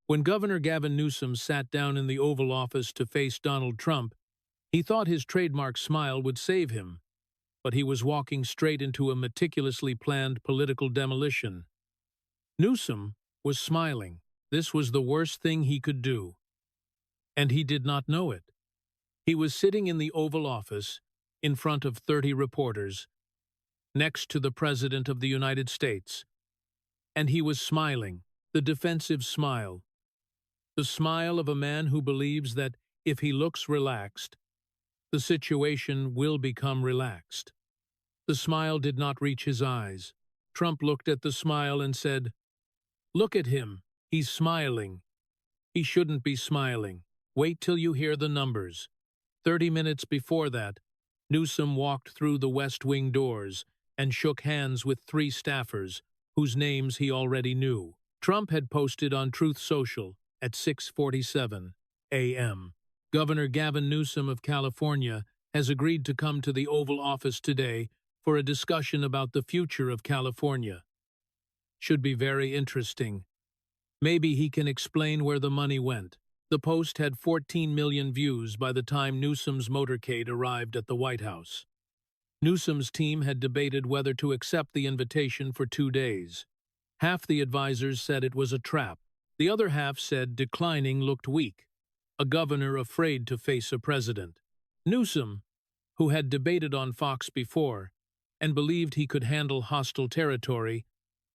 When Governor Gavin Newsom sat down in the Oval Office to face Donald Trump, he thought his trademark smile would save him, but he was walking straight into a meticulously planned political demolition. Newsom was smiling. This was the worst thing he could do. And he did not know it. He was sitting in the Oval Office, in front of 30 reporters, next to the President of the United States. And he was smiling, the defensive smile. The smile of a man who believes that if he looks relaxed, the situation will become relaxed. The smile did not reach his eyes. Trump looked at the smile and said, "Look at him, he's smiling. He shouldn't be smiling. Wait till you hear the numbers." 30 minutes before that, Newsom walked through the West Wing doors and shook hands with 3 staffers whose names he already knew. Trump had posted on Truth Social at 6:47 a.m. Governor Gavin Newsom of California has agreed to come to the Oval Office today for a discussion about the future of California. Should be very interesting. Maybe he can explain where the money went. The post had 14 million views by the time Newsom's motorcade arrived at the White House. Newsom's team had debated whether to accept the invitation for 2 days. Half the advisors said it was a trap. The other half said declining looked weak, a governor afraid to face a president. Newsom, who had debated on Fox before and believed he could handle hostile territory,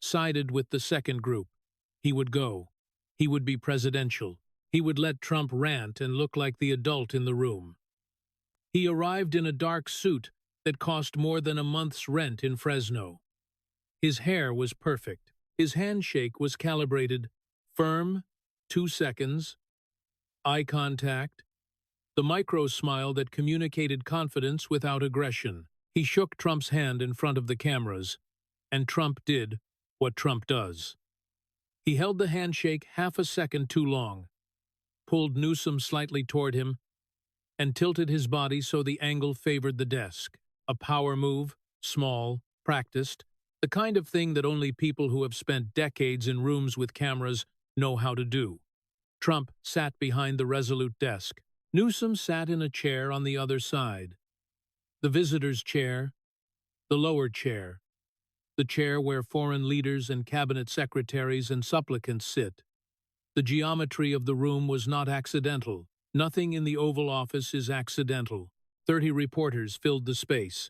sided with the second group. He would go. He would be presidential. He would let Trump rant and look like the adult in the room. He arrived in a dark suit that cost more than a month's rent in Fresno. His hair was perfect. His handshake was calibrated, firm, 2 seconds, eye contact, the micro-smile that communicated confidence without aggression. He shook Trump's hand in front of the cameras, and Trump did what Trump does. He held the handshake half a second too long, pulled Newsom slightly toward him, and tilted his body so the angle favored the desk. A power move, small, practiced, the kind of thing that only people who have spent decades in rooms with cameras know how to do. Trump sat behind the resolute desk. Newsom sat in a chair on the other side. The visitor's chair, the lower chair, the chair where foreign leaders and cabinet secretaries and supplicants sit. The geometry of the room was not accidental. Nothing in the Oval Office is accidental. 30 reporters filled the space.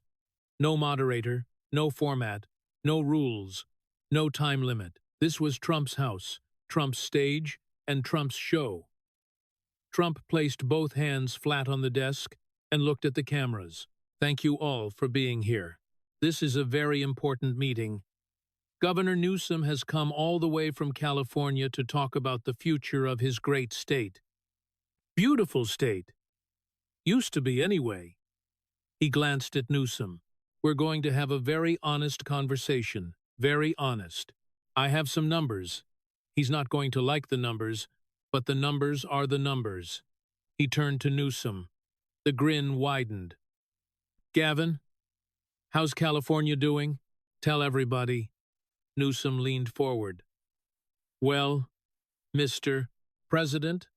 No moderator, no format, no rules, no time limit. This was Trump's house, Trump's stage, and Trump's show. Trump placed both hands flat on the desk and looked at the cameras. "Thank you all for being here. This is a very important meeting. Governor Newsom has come all the way from California to talk about the future of his great state. Beautiful state. Used to be anyway." He glanced at Newsom. "We're going to have a very honest conversation. Very honest. I have some numbers. He's not going to like the numbers, but the numbers are the numbers." He turned to Newsom. The grin widened. "Gavin, how's California doing? Tell everybody." Newsom leaned forward. "Well, Mr. President,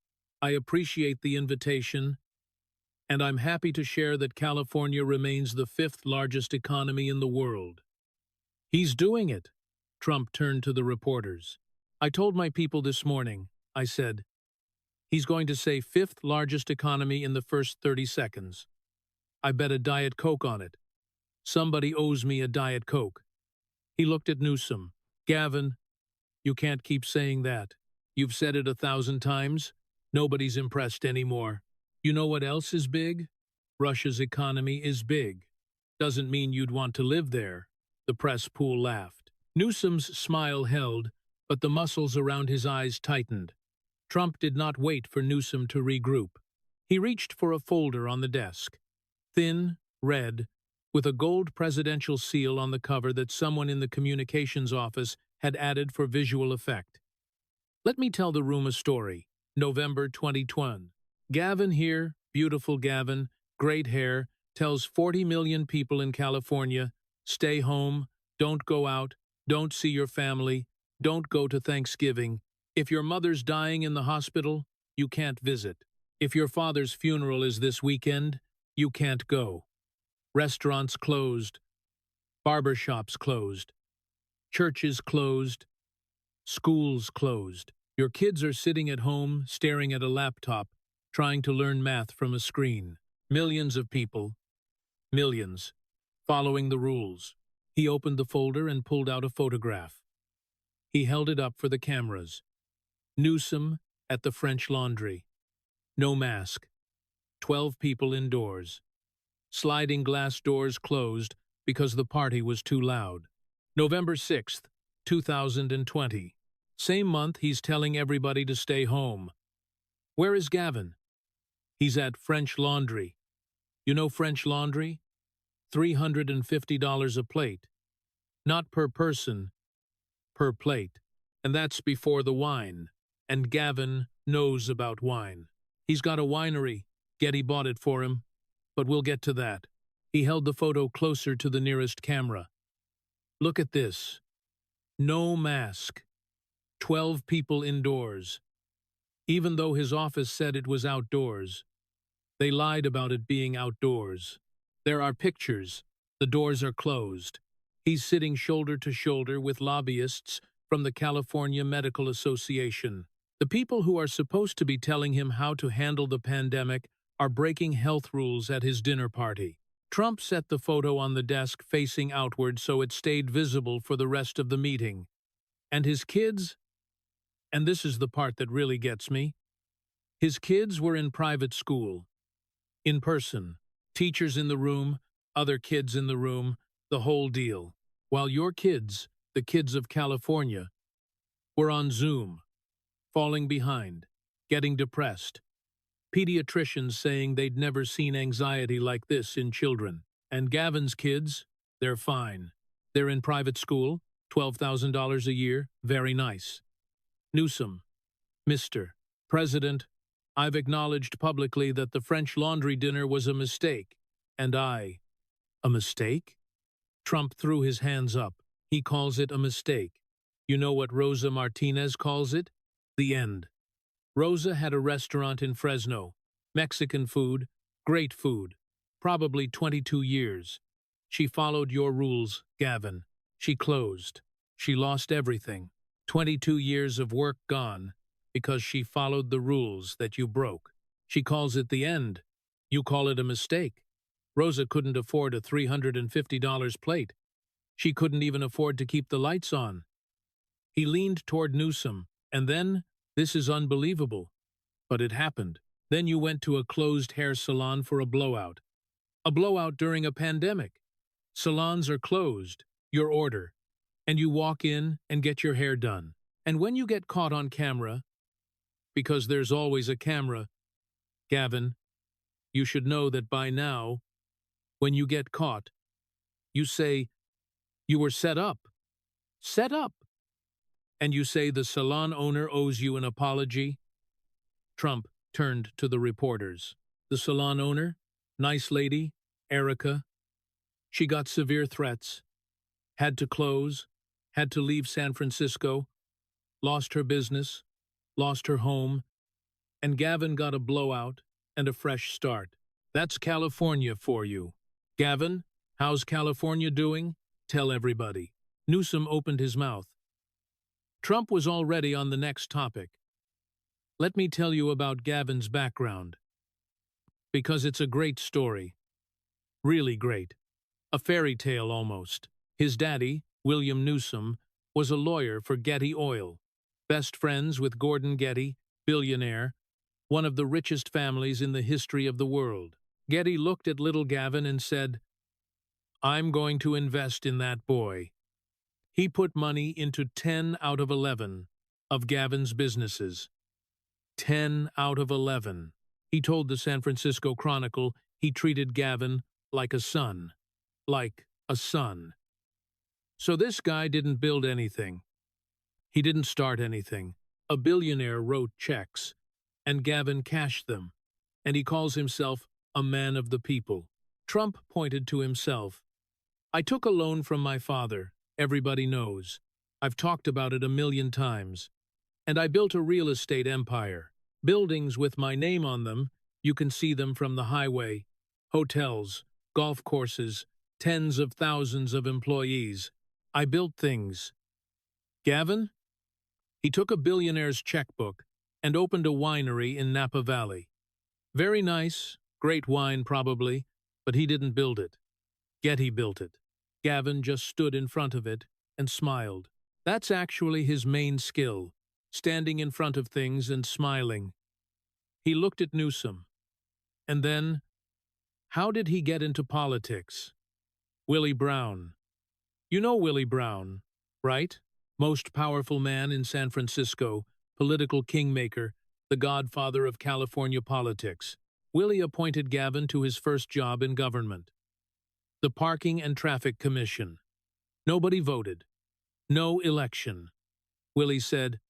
I appreciate the invitation, and I'm happy to share that California remains the 5th largest economy in the world." "He's doing it." Trump turned to the reporters. "I told my people this morning," I said. "He's going to say 5th largest economy in the first 30 seconds. I bet a Diet Coke on it. Somebody owes me a Diet Coke." He looked at Newsom. "Gavin, you can't keep saying that. You've said it 1,000 times. Nobody's impressed anymore. You know what else is big? Russia's economy is big. Doesn't mean you'd want to live there." The press pool laughed. Newsom's smile held, but the muscles around his eyes tightened. Trump did not wait for Newsom to regroup. He reached for a folder on the desk. Thin, red, with a gold presidential seal on the cover that someone in the communications office had added for visual effect. "Let me tell the room a story. November 2020. Gavin here, beautiful Gavin, great hair, tells 40 million people in California, stay home, don't go out, don't see your family, don't go to Thanksgiving. If your mother's dying in the hospital, you can't visit. If your father's funeral is this weekend, you can't go. Restaurants closed, barber shops closed, churches closed, schools closed. Your kids are sitting at home, staring at a laptop, trying to learn math from a screen. Millions of people, millions, following the rules. He opened the folder and pulled out a photograph. He held it up for the cameras. Newsom at the French Laundry. No mask. 12 people indoors. Sliding glass doors closed because the party was too loud. November 6th, 2020. Same month he's telling everybody to stay home. Where is Gavin? He's at French Laundry. You know French Laundry? $350 a plate. Not per person, per plate. And that's before the wine. And Gavin knows about wine. He's got a winery. Getty bought it for him. But we'll get to that. He held the photo closer to the nearest camera. Look at this. No mask. 12 people indoors. Even though his office said it was outdoors. They lied about it being outdoors. There are pictures. The doors are closed. He's sitting shoulder to shoulder with lobbyists from the California Medical Association. The people who are supposed to be telling him how to handle the pandemic are breaking health rules at his dinner party. Trump set the photo on the desk facing outward so it stayed visible for the rest of the meeting. And his kids, and this is the part that really gets me, his kids were in private school. In person. Teachers in the room, other kids in the room, the whole deal. While your kids, the kids of California, were on Zoom, falling behind, getting depressed. Pediatricians saying they'd never seen anxiety like this in children. And Gavin's kids, they're fine. They're in private school, $12,000 a year, very nice. Newsom, Mr. President, I've acknowledged publicly that the French Laundry dinner was a mistake. And a mistake? Trump threw his hands up. He calls it a mistake. You know what Rosa Martinez calls it? The end. Rosa had a restaurant in Fresno. Mexican food, great food. Probably 22 years. She followed your rules, Gavin. She closed. She lost everything. 22 years of work gone because she followed the rules that you broke. She calls it the end. You call it a mistake. Rosa couldn't afford a $350 plate. She couldn't even afford to keep the lights on. He leaned toward Newsom, and then, this is unbelievable, but it happened. Then you went to a closed hair salon for a blowout. A blowout during a pandemic. Salons are closed, your order, and you walk in and get your hair done. And when you get caught on camera, because there's always a camera, Gavin, you should know that by now, when you get caught, you say, you were set up. Set up. And you say the salon owner owes you an apology? Trump turned to the reporters. The salon owner, nice lady, Erica, she got severe threats, had to close, had to leave San Francisco, lost her business, lost her home, and Gavin got a blowout and a fresh start. That's California for you. Gavin, how's California doing? Tell everybody. Newsom opened his mouth. Trump was already on the next topic. Let me tell you about Gavin's background. Because it's a great story. Really great. A fairy tale almost. His daddy, William Newsom, was a lawyer for Getty Oil. Best friends with Gordon Getty, billionaire, one of the richest families in the history of the world. Getty looked at little Gavin and said, I'm going to invest in that boy. He put money into 10 out of 11 of Gavin's businesses. 10 out of 11. He told the San Francisco Chronicle he treated Gavin like a son. Like a son. So this guy didn't build anything. He didn't start anything. A billionaire wrote checks, and Gavin cashed them, and he calls himself a man of the people. Trump pointed to himself. I took a loan from my father. Everybody knows. I've talked about it a million times. And I built a real estate empire. Buildings with my name on them, you can see them from the highway. Hotels, golf courses, tens of thousands of employees. I built things. Gavin? He took a billionaire's checkbook and opened a winery in Napa Valley. Very nice, great wine probably, but he didn't build it. Getty built it. Gavin just stood in front of it and smiled. That's actually his main skill, standing in front of things and smiling. He looked at Newsom. And then, how did he get into politics? Willie Brown. You know Willie Brown, right? Most powerful man in San Francisco, political kingmaker, the godfather of California politics. Willie appointed Gavin to his first job in government. The Parking and Traffic Commission. Nobody voted. No election. Willie said,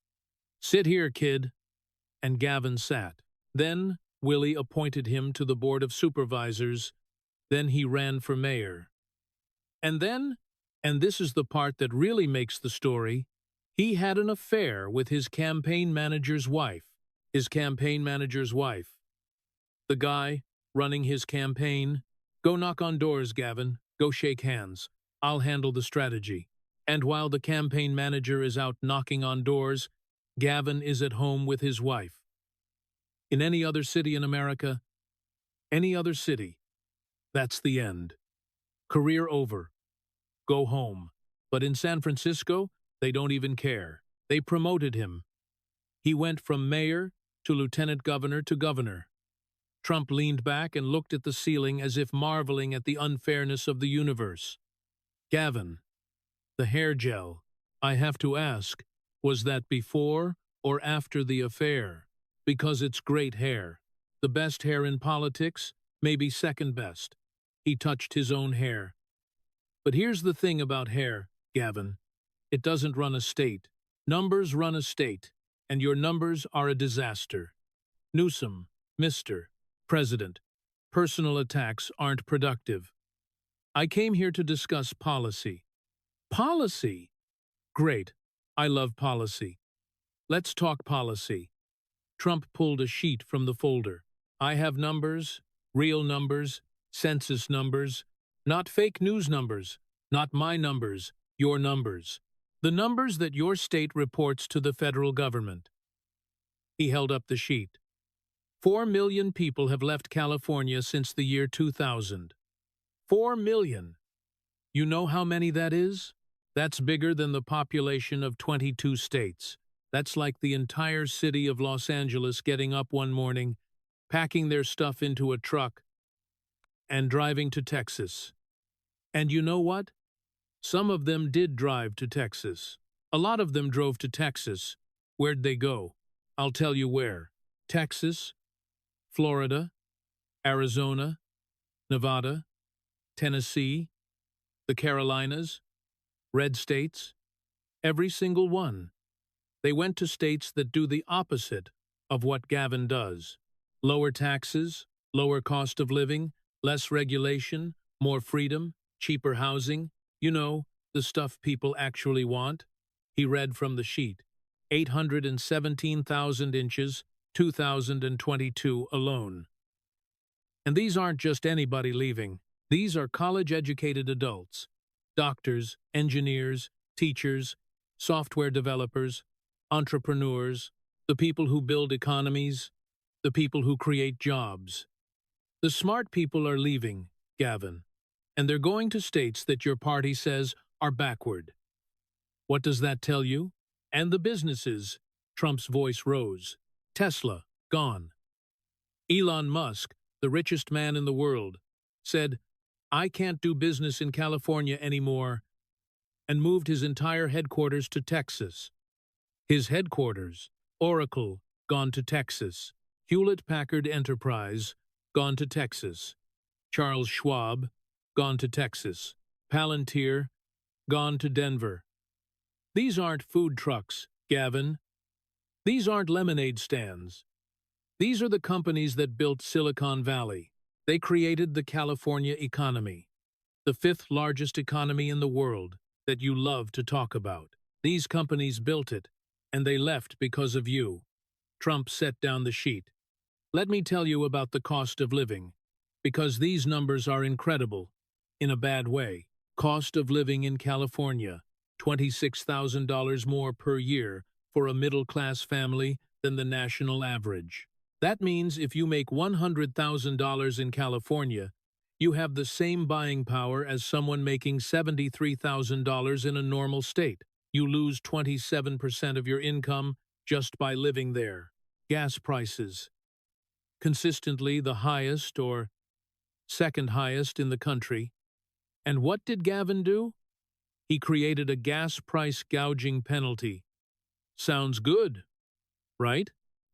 "Sit here, kid." And Gavin sat. Then Willie appointed him to the Board of Supervisors. Then he ran for mayor. And then, and this is the part that really makes the story, he had an affair with his campaign manager's wife. His campaign manager's wife. The guy running his campaign. Go knock on doors, Gavin. Go shake hands. I'll handle the strategy. And while the campaign manager is out knocking on doors, Gavin is at home with his wife. In any other city in America, any other city, that's the end. Career over. Go home. But in San Francisco, they don't even care. They promoted him. He went from mayor to lieutenant governor to governor. Trump leaned back and looked at the ceiling as if marveling at the unfairness of the universe. Gavin, the hair gel, I have to ask, was that before or after the affair? Because it's great hair. The best hair in politics, maybe second best. He touched his own hair. But here's the thing about hair, Gavin. It doesn't run a state. Numbers run a state, and your numbers are a disaster. Newsom, Mr. President, personal attacks aren't productive. I came here to discuss policy. Policy? Great. I love policy. Let's talk policy. Trump pulled a sheet from the folder. I have numbers, real numbers, census numbers, not fake news numbers, not my numbers, your numbers. The numbers that your state reports to the federal government. He held up the sheet. 4 million people have left California since the year 2000. 4 million. You know how many that is? That's bigger than the population of 22 states. That's like the entire city of Los Angeles getting up one morning, packing their stuff into a truck, and driving to Texas. And you know what? Some of them did drive to Texas. A lot of them drove to Texas. Where'd they go? I'll tell you where. Texas, Florida, Arizona, Nevada, Tennessee, the Carolinas, red states, every single one. They went to states that do the opposite of what Gavin does. Lower taxes, lower cost of living, less regulation, more freedom, cheaper housing. You know, the stuff people actually want. He read from the sheet. 817,000 inches, 2022 alone. And these aren't just anybody leaving. These are college-educated adults. Doctors, engineers, teachers, software developers, entrepreneurs, the people who build economies, the people who create jobs. The smart people are leaving, Gavin, and they're going to states that your party says are backward. What does that tell you? And the businesses, Trump's voice rose. Tesla, gone. Elon Musk, the richest man in the world, said, I can't do business in California anymore, and moved his entire headquarters to Texas. His headquarters, Oracle, gone to Texas. Hewlett-Packard Enterprise, gone to Texas. Charles Schwab, gone to Texas. Palantir, gone to Denver. These aren't food trucks, Gavin. These aren't lemonade stands. These are the companies that built Silicon Valley. They created the California economy, the fifth largest economy in the world that you love to talk about. These companies built it. And they left because of you. Trump set down the sheet. Let me tell you about the cost of living, because these numbers are incredible, in a bad way. Cost of living in California, $26,000 more per year for a middle-class family than the national average. That means if you make $100,000 in California, you have the same buying power as someone making $73,000 in a normal state. You lose 27% of your income just by living there. Gas prices, consistently the highest or second highest in the country. And what did Gavin do? He created a gas price gouging penalty. Sounds good, right?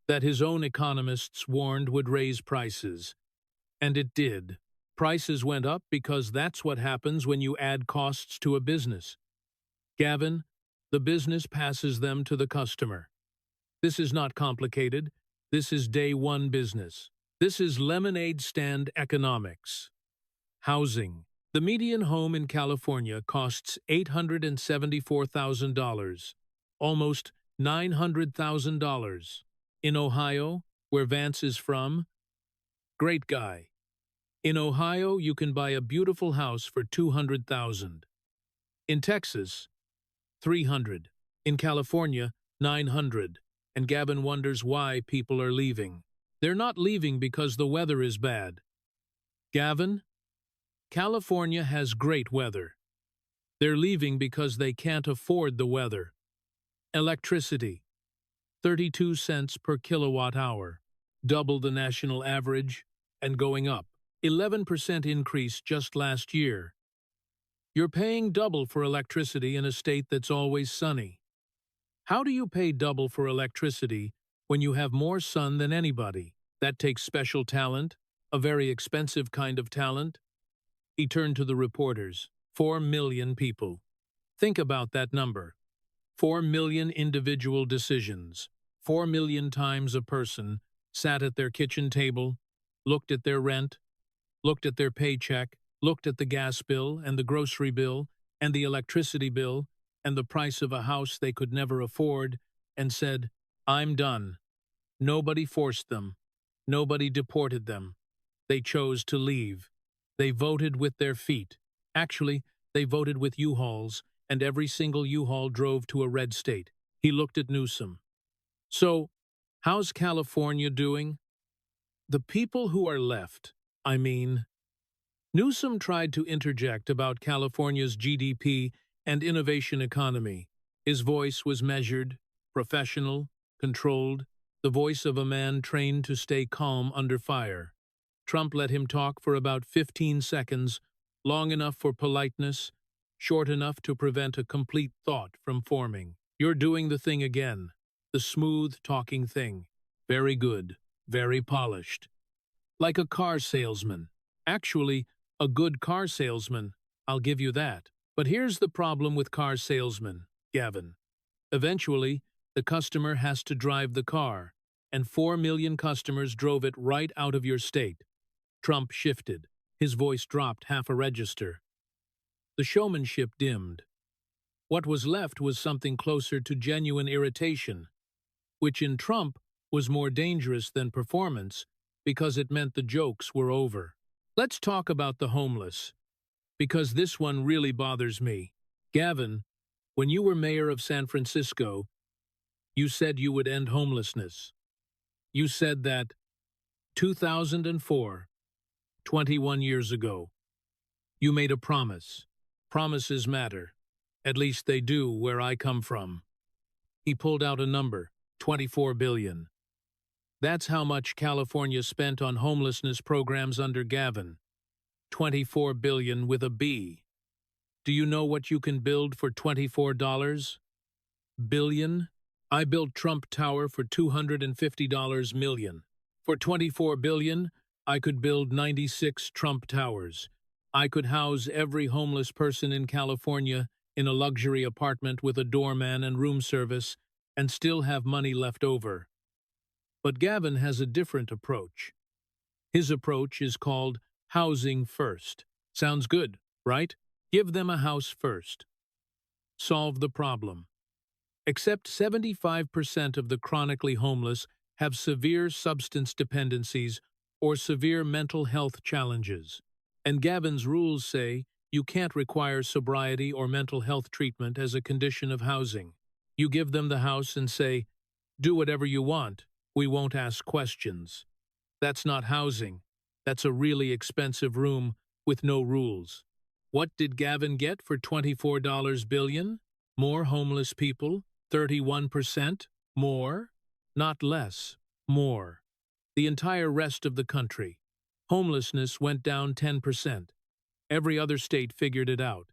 That his own economists warned would raise prices. And it did. Prices went up because that's what happens when you add costs to a business. Gavin, the business passes them to the customer. This is not complicated. This is day one business. This is lemonade stand economics. Housing. The median home in California costs $874,000, almost $900,000. In Ohio, where Vance is from, great guy. In Ohio, you can buy a beautiful house for $200,000. In Texas, $300,000. In California, $900,000. And Gavin wonders why people are leaving. They're not leaving because the weather is bad. Gavin, California has great weather. They're leaving because they can't afford the weather. Electricity, 32 cents per kilowatt hour, double the national average, and going up. 11% increase just last year. You're paying double for electricity in a state that's always sunny. How do you pay double for electricity when you have more sun than anybody? That takes special talent, a very expensive kind of talent. He turned to the reporters. 4 million people. Think about that number. 4 million individual decisions. 4 million times a person sat at their kitchen table, looked at their rent, looked at their paycheck, looked at the gas bill and the grocery bill and the electricity bill and the price of a house they could never afford, and said, I'm done. Nobody forced them. Nobody deported them. They chose to leave. They voted with their feet. Actually, they voted with U-Hauls, and every single U-Haul drove to a red state. He looked at Newsom. So, how's California doing? The people who are left, I mean. Newsom tried to interject about California's GDP and innovation economy. His voice was measured, professional, controlled, the voice of a man trained to stay calm under fire. Trump let him talk for about 15 seconds, long enough for politeness, short enough to prevent a complete thought from forming. You're doing the thing again, the smooth talking thing. Very good, very polished. Like a car salesman. Actually, a good car salesman, I'll give you that. But here's the problem with car salesmen, Gavin. Eventually, the customer has to drive the car, and 4 million customers drove it right out of your state. Trump shifted. His voice dropped half a register. The showmanship dimmed. What was left was something closer to genuine irritation, which in Trump was more dangerous than performance because it meant the jokes were over. Let's talk about the homeless, because this one really bothers me. Gavin, when you were mayor of San Francisco, you said you would end homelessness. You said that 2004, 21 years ago. You made a promise. Promises matter. At least they do where I come from. He pulled out a number, $24 billion. That's how much California spent on homelessness programs under Gavin. $24 billion with a B. Do you know what you can build for $24 billion? I built Trump Tower for $250 million. For $24 billion, I could build 96 Trump Towers. I could house every homeless person in California in a luxury apartment with a doorman and room service and still have money left over. But Gavin has a different approach. His approach is called housing first. Sounds good, right? Give them a house first. Solve the problem. Except 75% of the chronically homeless have severe substance dependencies or severe mental health challenges. And Gavin's rules say you can't require sobriety or mental health treatment as a condition of housing. You give them the house and say, do whatever you want, we won't ask questions. That's not housing. That's a really expensive room with no rules. What did Gavin get for $24 billion? More homeless people? 31%? More? Not less. More. The entire rest of the country. Homelessness went down 10%. Every other state figured it out.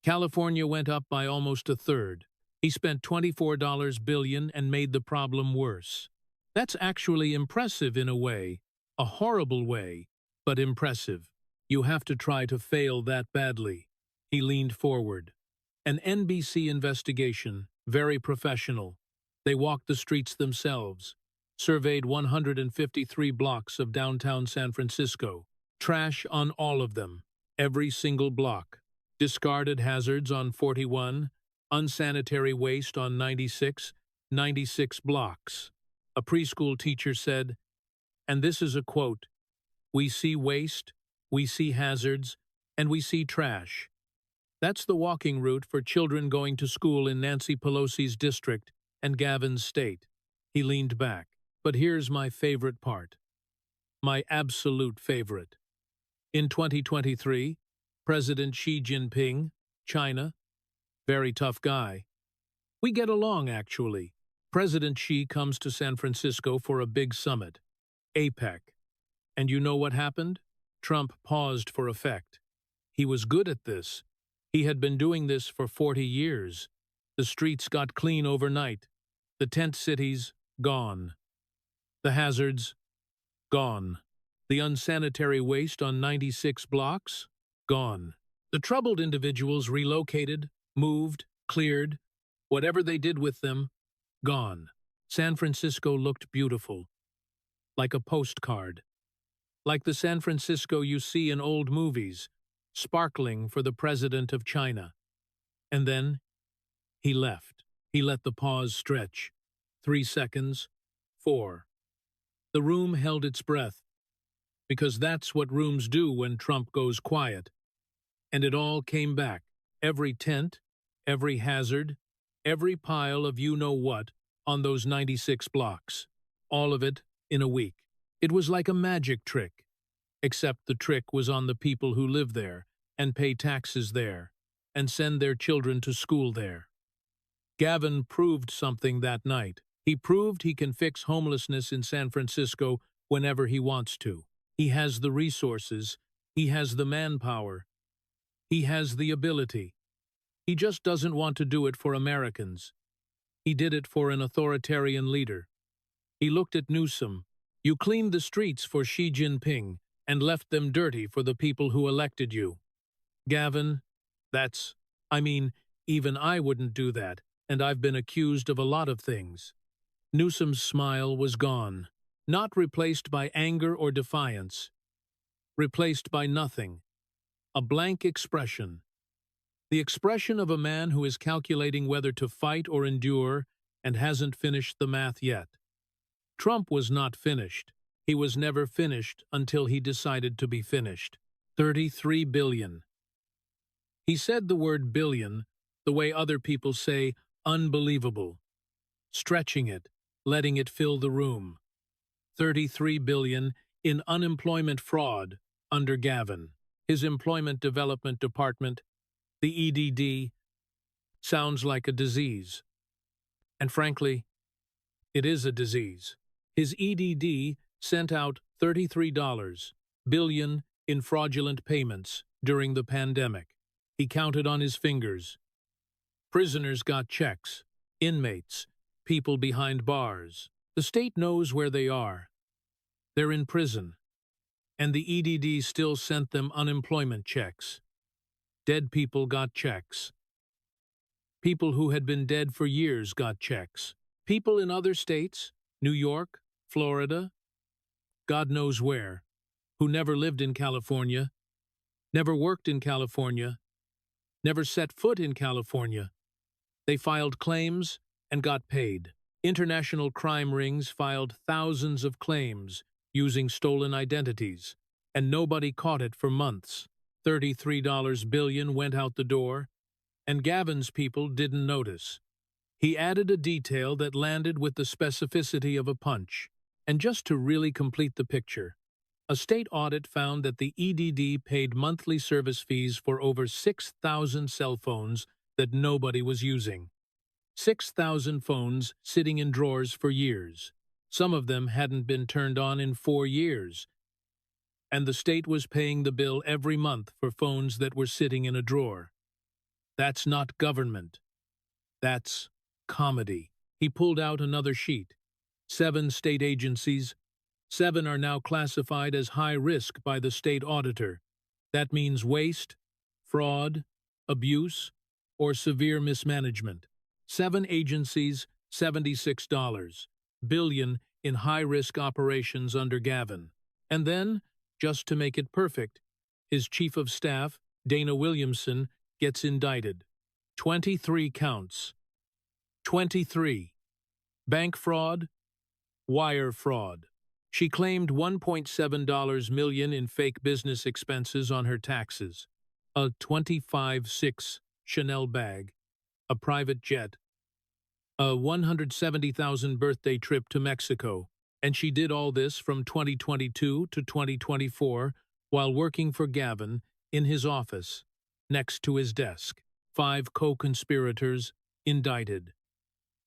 California went up by almost a third. He spent $24 billion and made the problem worse. That's actually impressive in a way, a horrible way, but impressive. You have to try to fail that badly. He leaned forward. An NBC investigation, very professional. They walked the streets themselves, surveyed 153 blocks of downtown San Francisco. Trash on all of them, every single block. Discarded hazards on 41, unsanitary waste on 96 blocks. A preschool teacher said, and this is a quote, "We see waste, we see hazards, and we see trash." That's the walking route for children going to school in Nancy Pelosi's district and Gavin's state. He leaned back. But here's my favorite part. My absolute favorite. In 2023, President Xi Jinping, China, very tough guy. We get along, actually. President Xi comes to San Francisco for a big summit, APEC. And you know what happened? Trump paused for effect. He was good at this. He had been doing this for 40 years. The streets got clean overnight. The tent cities, gone. The hazards, gone. The unsanitary waste on 96 blocks, gone. The troubled individuals relocated, moved, cleared, whatever they did with them, gone. San Francisco looked beautiful, like a postcard. Like the San Francisco you see in old movies, sparkling for the president of China. And then, he left. He let the pause stretch. 3 seconds, 4. The room held its breath, because that's what rooms do when Trump goes quiet. And it all came back. Every tent, every hazard, every pile of you-know-what on those 96 blocks. All of it in a week. It was like a magic trick. Except the trick was on the people who live there, and pay taxes there, and send their children to school there. Gavin proved something that night. He proved he can fix homelessness in San Francisco whenever he wants to. He has the resources, he has the manpower, he has the ability. He just doesn't want to do it for Americans. He did it for an authoritarian leader. He looked at Newsom. You cleaned the streets for Xi Jinping and left them dirty for the people who elected you. Gavin, even I wouldn't do that, and I've been accused of a lot of things. Newsom's smile was gone, not replaced by anger or defiance, replaced by nothing, a blank expression. The expression of a man who is calculating whether to fight or endure and hasn't finished the math yet. Trump was not finished. He was never finished until he decided to be finished. 33 billion. He said the word billion the way other people say unbelievable, stretching it, letting it fill the room. 33 billion in unemployment fraud under Gavin. His Employment Development Department, the EDD, sounds like a disease. And frankly, it is a disease. His EDD sent out $33 billion in fraudulent payments during the pandemic. He counted on his fingers. Prisoners got checks, inmates, people behind bars. The state knows where they are. They're in prison. And the EDD still sent them unemployment checks. Dead people got checks. People who had been dead for years got checks. People in other states, New York, Florida, God knows where, who never lived in California, never worked in California, never set foot in California. They filed claims and got paid. International crime rings filed thousands of claims using stolen identities, and nobody caught it for months. $33 billion went out the door, and Gavin's people didn't notice. He added a detail that landed with the specificity of a punch. And just to really complete the picture, a state audit found that the EDD paid monthly service fees for over 6,000 cell phones that nobody was using. 6,000 phones sitting in drawers for years. Some of them hadn't been turned on in 4 years. And the state was paying the bill every month for phones that were sitting in a drawer. That's not government. That's comedy. He pulled out another sheet. 7 state agencies. 7 are now classified as high risk by the state auditor. That means waste, fraud, abuse, or severe mismanagement. 7 agencies, $76 billion in high-risk operations under Gavin. And then, just to make it perfect, his chief of staff, Dana Williamson, gets indicted. 23 counts. 23. Bank fraud, wire fraud. She claimed $1.7 million in fake business expenses on her taxes, a 25.6 Chanel bag, a private jet, a $170,000 birthday trip to Mexico, and she did all this from 2022 to 2024 while working for Gavin in his office, next to his desk. 5 co-conspirators indicted.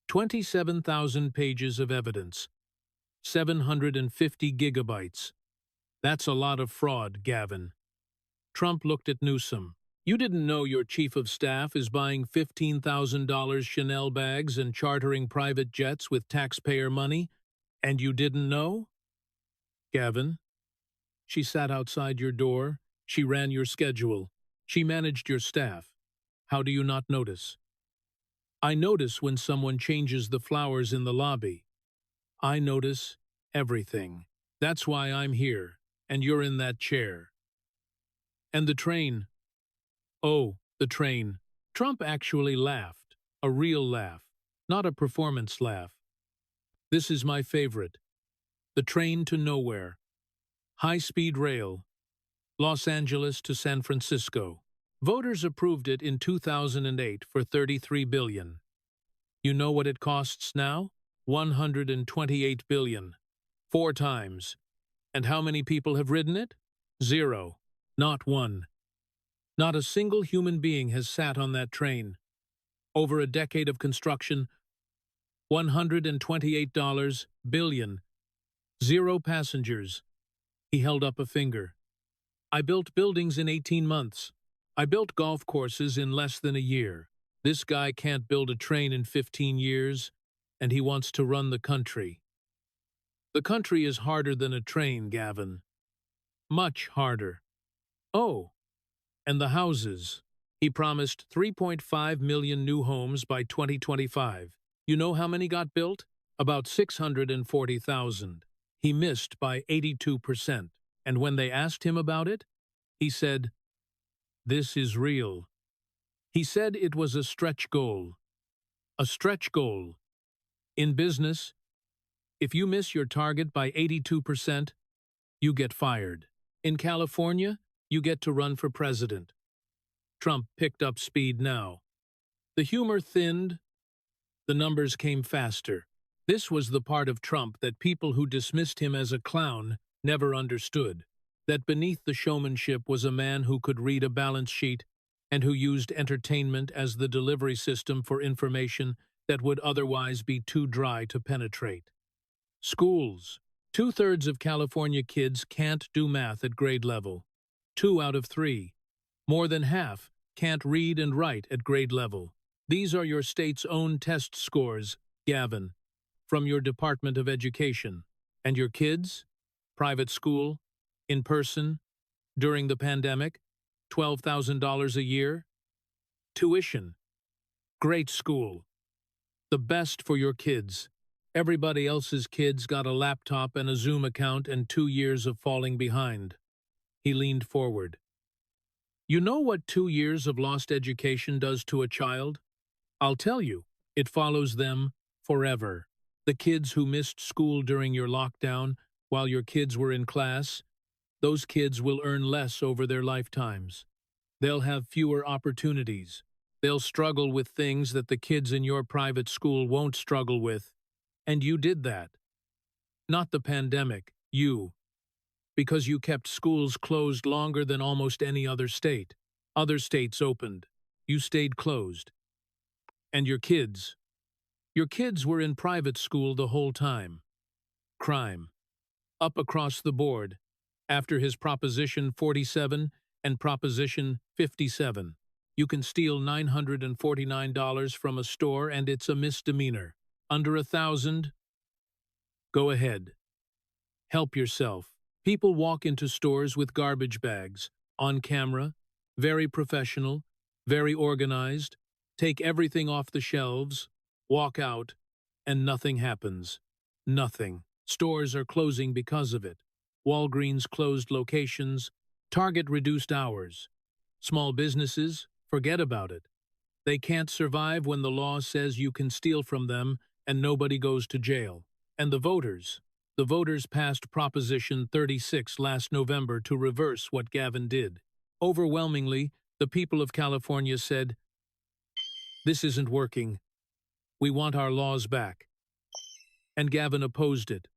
27,000 pages of evidence. 750 gigabytes. That's a lot of fraud, Gavin. Trump looked at Newsom. You didn't know your chief of staff is buying $15,000 Chanel bags and chartering private jets with taxpayer money, and you didn't know? Gavin, she sat outside your door. She ran your schedule. She managed your staff. How do you not notice? I notice when someone changes the flowers in the lobby. I notice everything. That's why I'm here, and you're in that chair. And the train. Oh, the train. Trump actually laughed. A real laugh, not a performance laugh. This is my favorite. The train to nowhere. High-speed rail. Los Angeles to San Francisco. Voters approved it in 2008 for $33 billion. You know what it costs now? $128 billion. 4 times. And how many people have ridden it? 0. Not one. Not a single human being has sat on that train. Over a decade of construction, $128 billion. 0 passengers. He held up a finger. I built buildings in 18 months. I built golf courses in less than a year. This guy can't build a train in 15 years, and he wants to run the country. The country is harder than a train, Gavin. Much harder. Oh, and the houses. He promised 3.5 million new homes by 2025. You know how many got built? About 640,000. He missed by 82%. And when they asked him about it, he said, "This is real." He said it was a stretch goal. A stretch goal. In business, if you miss your target by 82%, you get fired. In California, you get to run for president. Trump picked up speed now. The humor thinned. The numbers came faster. This was the part of Trump that people who dismissed him as a clown never understood. That beneath the showmanship was a man who could read a balance sheet and who used entertainment as the delivery system for information that would otherwise be too dry to penetrate. Schools. 2/3 of California kids can't do math at grade level. 2 out of 3. More than half can't read and write at grade level. These are your state's own test scores, Gavin, from your Department of Education. And your kids? Private school? In person? During the pandemic? $12,000 a year? Tuition. Great school. The best for your kids. Everybody else's kids got a laptop and a Zoom account and 2 years of falling behind. He leaned forward. You know what 2 years of lost education does to a child? I'll tell you, it follows them forever. The kids who missed school during your lockdown while your kids were in class, those kids will earn less over their lifetimes. They'll have fewer opportunities. They'll struggle with things that the kids in your private school won't struggle with. And you did that. Not the pandemic, you. Because you kept schools closed longer than almost any other state. Other states opened. You stayed closed. And your kids were in private school the whole time. Crime. Up across the board, after his Proposition 47 and Proposition 57. You can steal $949 from a store and it's a misdemeanor. Under 1,000? Go ahead. Help yourself. People walk into stores with garbage bags, on camera, very professional, very organized, take everything off the shelves, walk out, and nothing happens. Nothing. Stores are closing because of it. Walgreens closed locations, Target reduced hours. Small businesses, forget about it. They can't survive when the law says you can steal from them and nobody goes to jail. And the voters passed Proposition 36 last November to reverse what Gavin did. Overwhelmingly, the people of California said, "This isn't working. We want our laws back." And Gavin opposed it.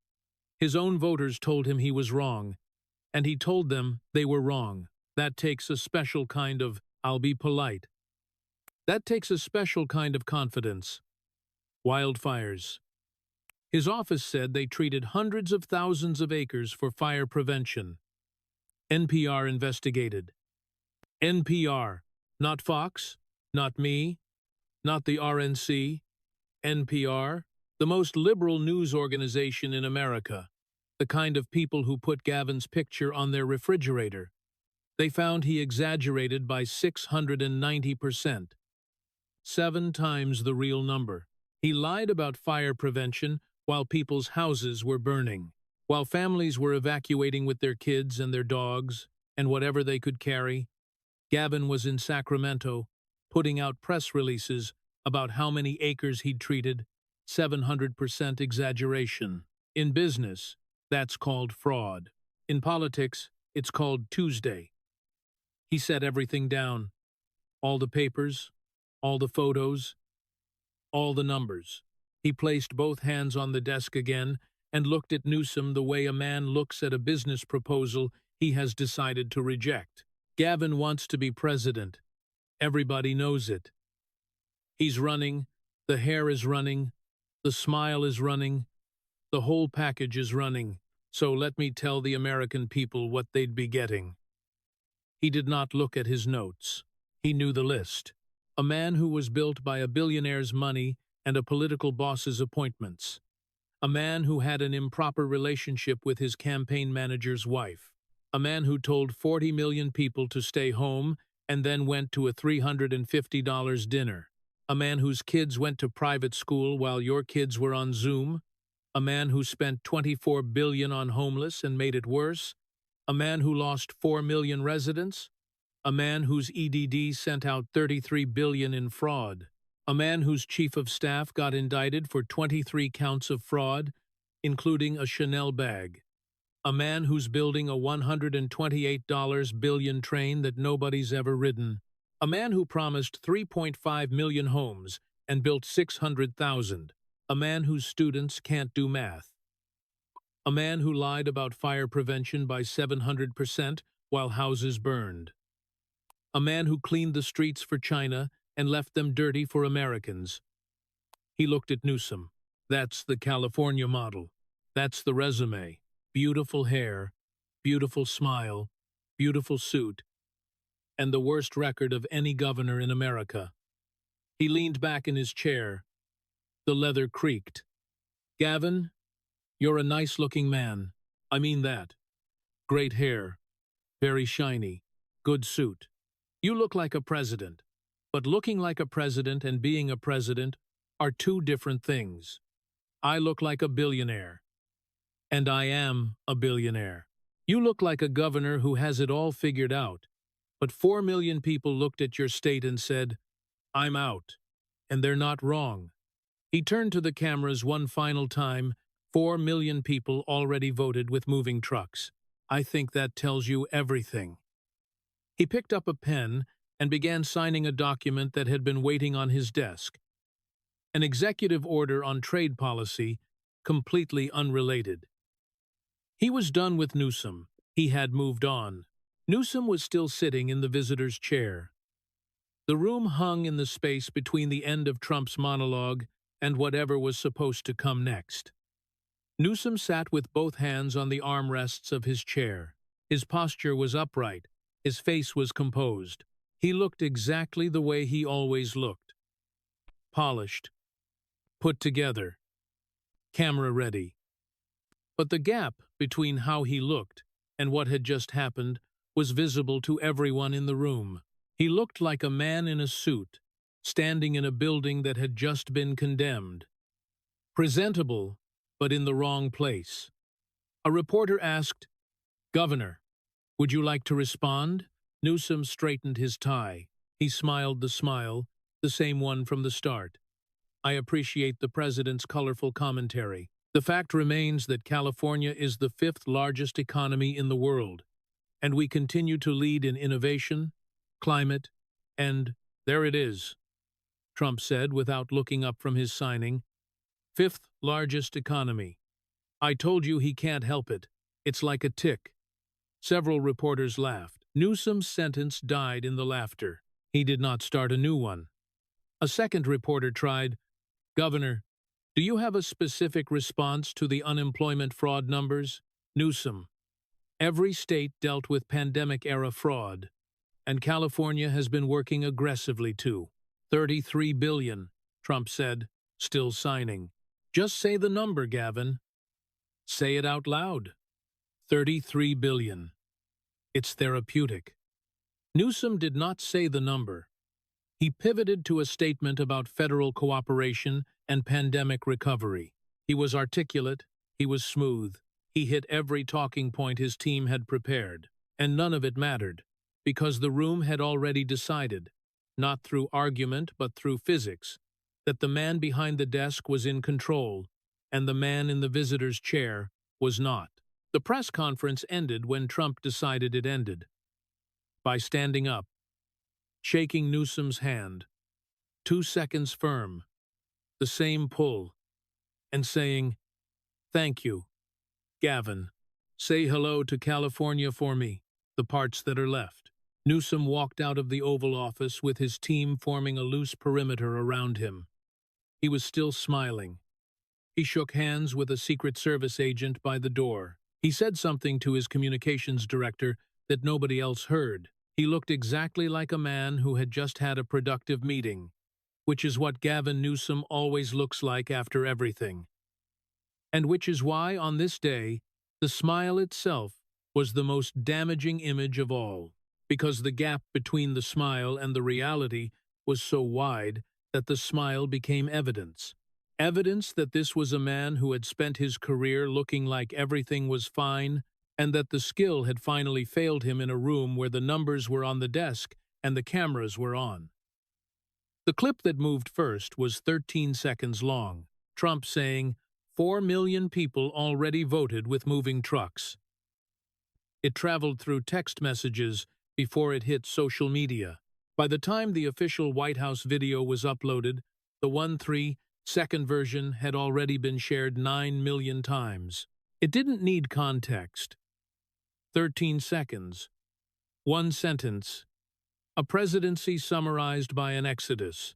His own voters told him he was wrong, and he told them they were wrong. That takes a special kind of, I'll be polite. That takes a special kind of confidence. Wildfires. His office said they treated hundreds of thousands of acres for fire prevention. NPR investigated. NPR, not Fox, not me, not the RNC. NPR, the most liberal news organization in America, the kind of people who put Gavin's picture on their refrigerator. They found he exaggerated by 690%. 7 times the real number. He lied about fire prevention while people's houses were burning, while families were evacuating with their kids and their dogs and whatever they could carry. Gavin was in Sacramento, putting out press releases about how many acres he'd treated. 700% exaggeration. In business, that's called fraud. In politics, it's called Tuesday. He set everything down. All the papers, all the photos, all the numbers. He placed both hands on the desk again and looked at Newsom the way a man looks at a business proposal he has decided to reject. Gavin wants to be president. Everybody knows it. He's running, the hair is running, the smile is running, the whole package is running. So let me tell the American people what they'd be getting. He did not look at his notes. He knew the list. A man who was built by a billionaire's money and a political boss's appointments. A man who had an improper relationship with his campaign manager's wife. A man who told 40 million people to stay home and then went to a $350 dinner. A man whose kids went to private school while your kids were on Zoom. A man who spent $24 billion on homeless and made it worse. A man who lost 4 million residents. A man whose EDD sent out $33 billion in fraud. A man whose chief of staff got indicted for 23 counts of fraud, including a Chanel bag. A man who's building a $128 billion train that nobody's ever ridden. A man who promised 3.5 million homes and built 600,000. A man whose students can't do math. A man who lied about fire prevention by 700% while houses burned. A man who cleaned the streets for China and left them dirty for Americans. He looked at Newsom. That's the California model. That's the resume. Beautiful hair, beautiful smile, beautiful suit, and the worst record of any governor in America. He leaned back in his chair. The leather creaked. Gavin, you're a nice-looking man. I mean that. Great hair. Very shiny. Good suit. You look like a president. But looking like a president and being a president are two different things. I look like a billionaire. And I am a billionaire. You look like a governor who has it all figured out. But 4 million people looked at your state and said, I'm out. and they're not wrong. He turned to the cameras one final time. 4 million people already voted with moving trucks. I think that tells you everything. He picked up a pen and began signing a document that had been waiting on his desk. An executive order on trade policy, completely unrelated. He was done with Newsom. He had moved on. Newsom was still sitting in the visitor's chair. The room hung in the space between the end of Trump's monologue and whatever was supposed to come next. Newsom sat with both hands on the armrests of his chair. His posture was upright. His face was composed. He looked exactly the way he always looked. Polished. Put together. Camera ready. But the gap between how he looked and what had just happened was visible to everyone in the room. He looked like a man in a suit, standing in a building that had just been condemned. Presentable, but in the wrong place. A reporter asked, "Governor, would you like to respond?" Newsom straightened his tie. He smiled the smile, the same one from the start. "I appreciate the president's colorful commentary. The fact remains that California is the 5th largest economy in the world, and we continue to lead in innovation, climate, and there it is," Trump said without looking up from his signing. 5th largest economy. I told you he can't help it. It's like a tick. Several reporters laughed. Newsom's sentence died in the laughter. He did not start a new one. A second reporter tried, "Governor, do you have a specific response to the unemployment fraud numbers?" Newsom, "Every state dealt with pandemic-era fraud, and California has been working aggressively too." 33 billion, Trump said, still signing. "Just say the number, Gavin. Say it out loud. 33 billion. It's therapeutic." Newsom did not say the number. He pivoted to a statement about federal cooperation and pandemic recovery. He was articulate, he was smooth, he hit every talking point his team had prepared, and none of it mattered, because the room had already decided, not through argument but through physics, that the man behind the desk was in control, and the man in the visitor's chair was not. The press conference ended when Trump decided it ended. By standing up, shaking Newsom's hand, 2 seconds firm, the same pull, and saying, "Thank you, Gavin. Say hello to California for me, the parts that are left." Newsom walked out of the Oval Office with his team forming a loose perimeter around him. He was still smiling. He shook hands with a Secret Service agent by the door. He said something to his communications director that nobody else heard. He looked exactly like a man who had just had a productive meeting, which is what Gavin Newsom always looks like after everything. And which is why, on this day, the smile itself was the most damaging image of all, because the gap between the smile and the reality was so wide that the smile became evidence. Evidence that this was a man who had spent his career looking like everything was fine, and that the skill had finally failed him in a room where the numbers were on the desk and the cameras were on. The clip that moved first was 13 seconds long, Trump saying, 4 million people already voted with moving trucks. It traveled through text messages before it hit social media. By the time the official White House video was uploaded, the 13-second version had already been shared 9 million times. It didn't need context. 13 seconds. One sentence. A presidency summarized by an exodus.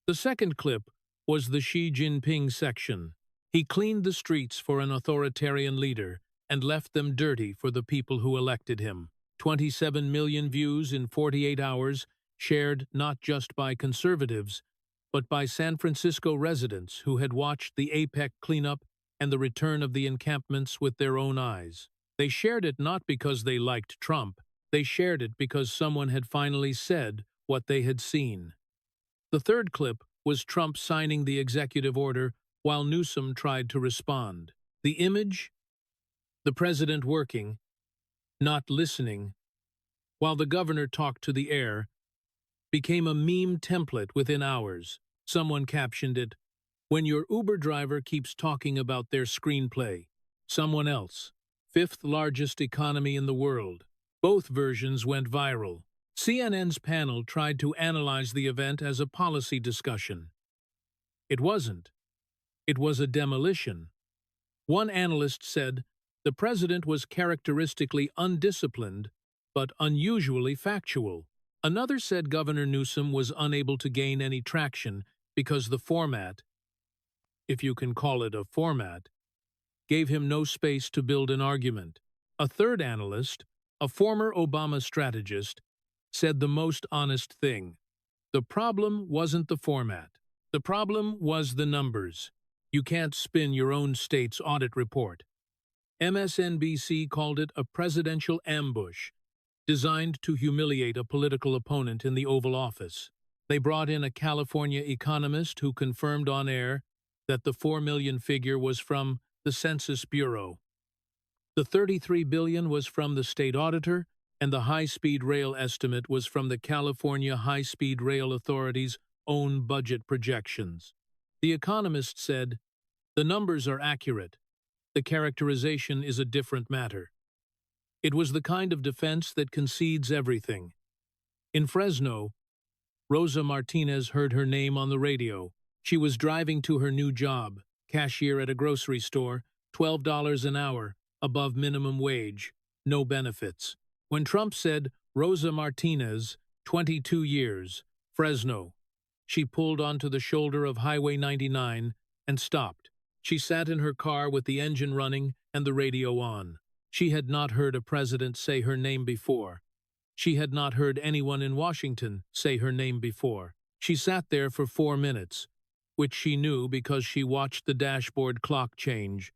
The second clip was the Xi Jinping section. He cleaned the streets for an authoritarian leader and left them dirty for the people who elected him. 27 million views in 48 hours, shared not just by conservatives, but by San Francisco residents who had watched the APEC cleanup and the return of the encampments with their own eyes. They shared it not because they liked Trump, they shared it because someone had finally said what they had seen. The third clip was Trump signing the executive order while Newsom tried to respond. The image, the president working, not listening, while the governor talked to the air, became a meme template within hours. Someone captioned it, "When your Uber driver keeps talking about their screenplay." Someone else, "Fifth largest economy in the world." Both versions went viral. CNN's panel tried to analyze the event as a policy discussion. It wasn't. It was a demolition. One analyst said, "The president was characteristically undisciplined, but unusually factual." Another said Governor Newsom was unable to gain any traction because the format, if you can call it a format, gave him no space to build an argument. A third analyst, a former Obama strategist, said the most honest thing. The problem wasn't the format. The problem was the numbers. You can't spin your own state's audit report. MSNBC called it a presidential ambush, designed to humiliate a political opponent in the Oval Office. They brought in a California economist who confirmed on air that the 4 million figure was from the Census Bureau. The 33 billion was from the state auditor, and the high-speed rail estimate was from the California High-Speed Rail Authority's own budget projections. The economist said, "The numbers are accurate. The characterization is a different matter." It was the kind of defense that concedes everything. In Fresno, Rosa Martinez heard her name on the radio. She was driving to her new job, cashier at a grocery store, $12 an hour, above minimum wage, no benefits. When Trump said, "Rosa Martinez, 22 years, Fresno," she pulled onto the shoulder of Highway 99 and stopped. She sat in her car with the engine running and the radio on. She had not heard a president say her name before. She had not heard anyone in Washington say her name before. She sat there for 4 minutes, which she knew because she watched the dashboard clock change,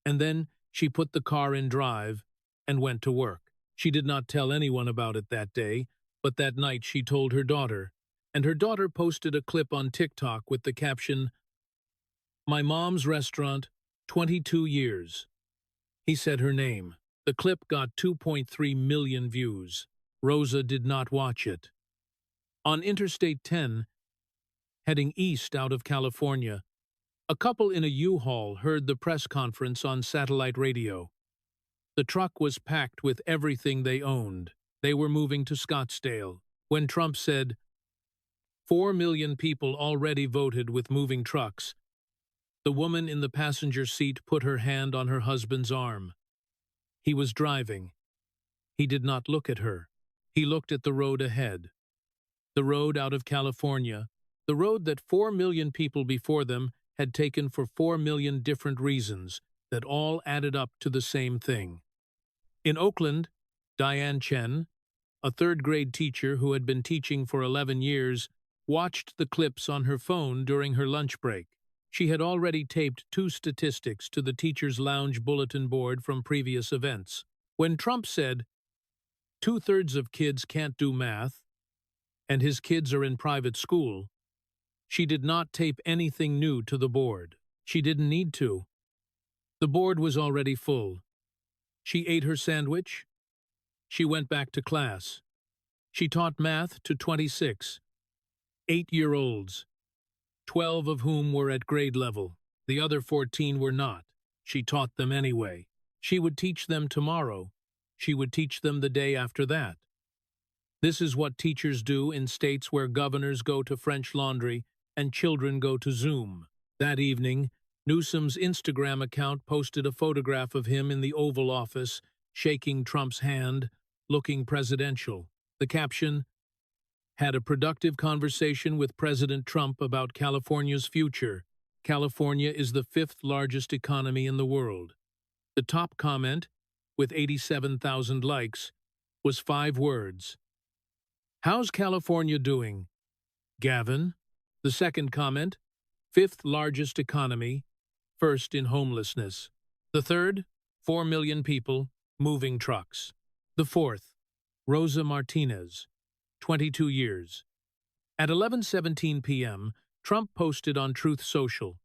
and then she put the car in drive and went to work. She did not tell anyone about it that day, but that night she told her daughter, and her daughter posted a clip on TikTok with the caption, "My mom's restaurant, 22 years. He said her name. The clip got 2.3 million views. Rosa did not watch it. On Interstate 10, heading east out of California, a couple in a U-Haul heard the press conference on satellite radio. The truck was packed with everything they owned. They were moving to Scottsdale. When Trump said, 4 million people already voted with moving trucks, the woman in the passenger seat put her hand on her husband's arm. He was driving. He did not look at her. He looked at the road ahead. The road out of California, the road that 4 million people before them had taken for 4 million different reasons that all added up to the same thing. In Oakland, Diane Chen, a third-grade teacher who had been teaching for 11 years, watched the clips on her phone during her lunch break. She had already taped 2 statistics to the teacher's lounge bulletin board from previous events. When Trump said, 2/3 of kids can't do math, and his kids are in private school, she did not tape anything new to the board. She didn't need to. The board was already full. She ate her sandwich. She went back to class. She taught math to 26, 8-year-olds, 12 of whom were at grade level. The other 14 were not. She taught them anyway. She would teach them tomorrow. She would teach them the day after that. This is what teachers do in states where governors go to French Laundry and children go to Zoom. That evening, Newsom's Instagram account posted a photograph of him in the Oval Office, shaking Trump's hand, looking presidential. The caption, "Had a productive conversation with President Trump about California's future. California is the 5th largest economy in the world." The top comment, with 87,000 likes, was 5 words. "How's California doing, Gavin?" The second comment, 5th largest economy, 1st in homelessness. The third, 4 million people, moving trucks. The fourth, Rosa Martinez, 22 years. At 11:17 p.m., Trump posted on Truth Social,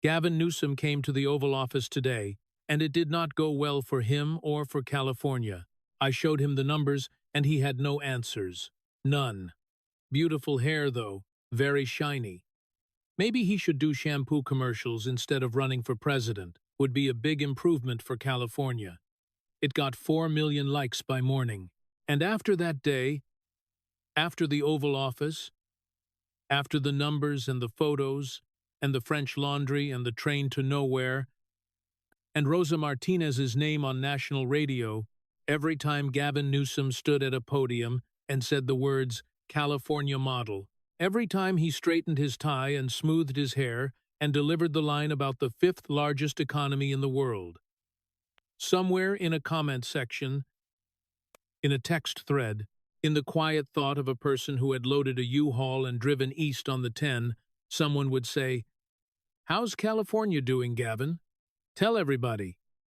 "Gavin Newsom came to the Oval Office today, and it did not go well for him or for California. I showed him the numbers, and he had no answers. None. Beautiful hair, though, very shiny. Maybe he should do shampoo commercials instead of running for president. Would be a big improvement for California. It got 4 million likes by morning. And after that day, after the Oval Office, after the numbers and the photos, and the French Laundry and the train to nowhere, and Rosa Martinez's name on national radio, every time Gavin Newsom stood at a podium and said the words California model, every time he straightened his tie and smoothed his hair and delivered the line about the fifth largest economy in the world. Somewhere in a comment section, in a text thread, in the quiet thought of a person who had loaded a U-Haul and driven east on the 10, someone would say, "How's California doing, Gavin? Tell everybody."